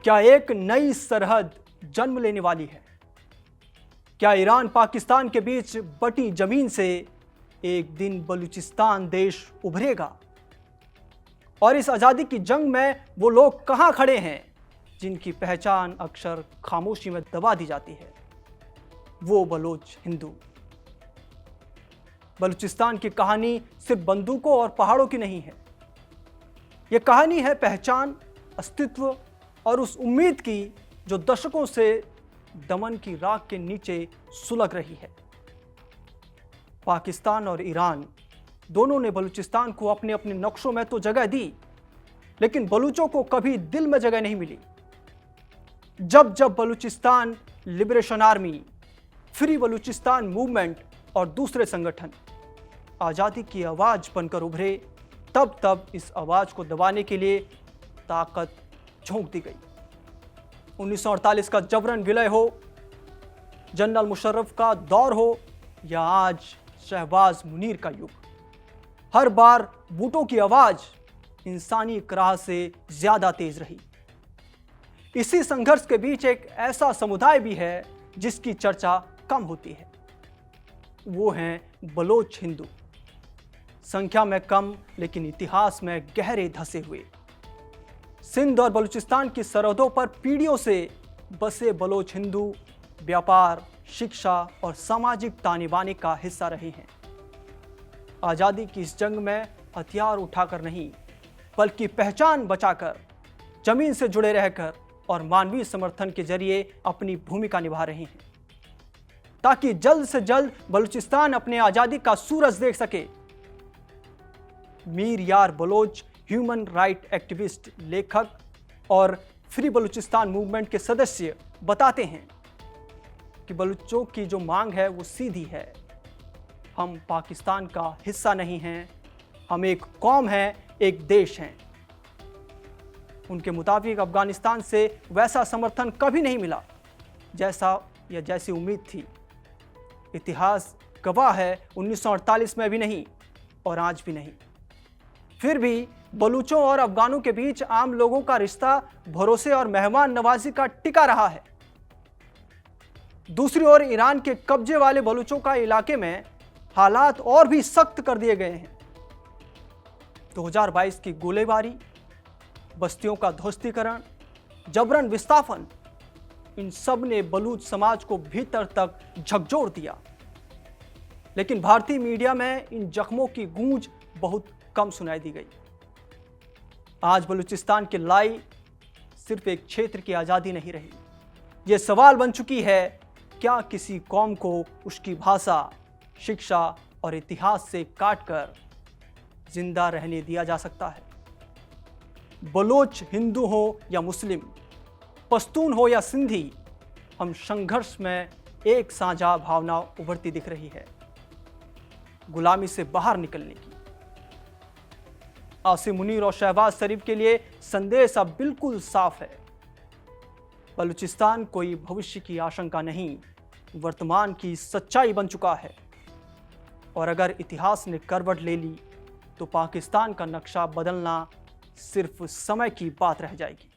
क्या एक नई सरहद जन्म लेने वाली है? क्या ईरान पाकिस्तान के बीच बटी जमीन से एक दिन बलूचिस्तान देश उभरेगा? और इस आजादी की जंग में वो लोग कहां खड़े हैं जिनकी पहचान अक्सर खामोशी में दबा दी जाती है? वो बलोच हिंदू। बलूचिस्तान की कहानी सिर्फ बंदूकों और पहाड़ों की नहीं है। यह कहानी है पहचान, अस्तित्व और उस उम्मीद की जो दशकों से दमन की राख के नीचे सुलग रही है। पाकिस्तान और ईरान दोनों ने बलूचिस्तान को अपने अपने नक्शों में तो जगह दी, लेकिन बलूचों को कभी दिल में जगह नहीं मिली। जब जब Balochistan liberation army, free Balochistan movement और दूसरे संगठन आजादी की आवाज बनकर उभरे, तब तब इस आवाज को दबाने के लिए ताकत झोंक दी गई। 1948 का जबरन विलय हो, जनरल मुशर्रफ का दौर हो या आज शहबाज मुनीर का युग, हर बार बूटों की आवाज इंसानी इकराह से ज्यादा तेज रही। इसी संघर्ष के बीच एक ऐसा समुदाय भी है जिसकी चर्चा कम होती है। वो हैं बलोच हिंदू। संख्या में कम लेकिन इतिहास में गहरे धंसे हुए। सिंध और बलूचिस्तान की सरहदों पर पीढ़ियों से बसे बलोच हिंदू व्यापार, शिक्षा और सामाजिक ताने बाने का हिस्सा रहे हैं। आजादी की इस जंग में हथियार उठाकर नहीं, बल्कि पहचान बचाकर, जमीन से जुड़े रहकर और मानवीय समर्थन के जरिए अपनी भूमिका निभा रहे हैं, ताकि जल्द से जल्द बलूचिस्तान अपने आजादी का सूरज देख सके। मीर यार बलोच ह्यूमन राइट एक्टिविस्ट, लेखक और फ्री बलूचिस्तान मूवमेंट के सदस्य बताते हैं कि बलूचों की जो मांग है वो सीधी है। हम पाकिस्तान का हिस्सा नहीं हैं, हम एक कौम हैं, एक देश हैं। उनके मुताबिक अफगानिस्तान से वैसा समर्थन कभी नहीं मिला जैसा या जैसी उम्मीद थी। इतिहास गवाह है 1948 में भी नहीं और आज भी नहीं। फिर भी बलूचों और अफगानों के बीच आम लोगों का रिश्ता भरोसे और मेहमान नवाजी का टिका रहा है। दूसरी ओर ईरान के कब्जे वाले बलूचों का इलाके में हालात और भी सख्त कर दिए गए हैं। 2022 की गोलीबारी, बस्तियों का ध्वस्तीकरण, जबरन विस्थापन, इन सब ने बलूच समाज को भीतर तक झकझोर दिया। लेकिन भारतीय मीडिया में इन जख्मों की गूंज बहुत कम सुनाई दी गई। आज बलूचिस्तान की लड़ाई सिर्फ एक क्षेत्र की आजादी नहीं रही। यह सवाल बन चुकी है, क्या किसी कौम को उसकी भाषा, शिक्षा और इतिहास से काटकर जिंदा रहने दिया जा सकता है? बलोच हिंदू हो या मुस्लिम, पश्तून हो या सिंधी, हम संघर्ष में एक साझा भावना उभरती दिख रही है, गुलामी से बाहर निकलने की। आसिम मुनीर और शहबाज शरीफ के लिए संदेश अब बिल्कुल साफ है। बलूचिस्तान कोई भविष्य की आशंका नहीं, वर्तमान की सच्चाई बन चुका है। और अगर इतिहास ने करवट ले ली तो पाकिस्तान का नक्शा बदलना सिर्फ समय की बात रह जाएगी।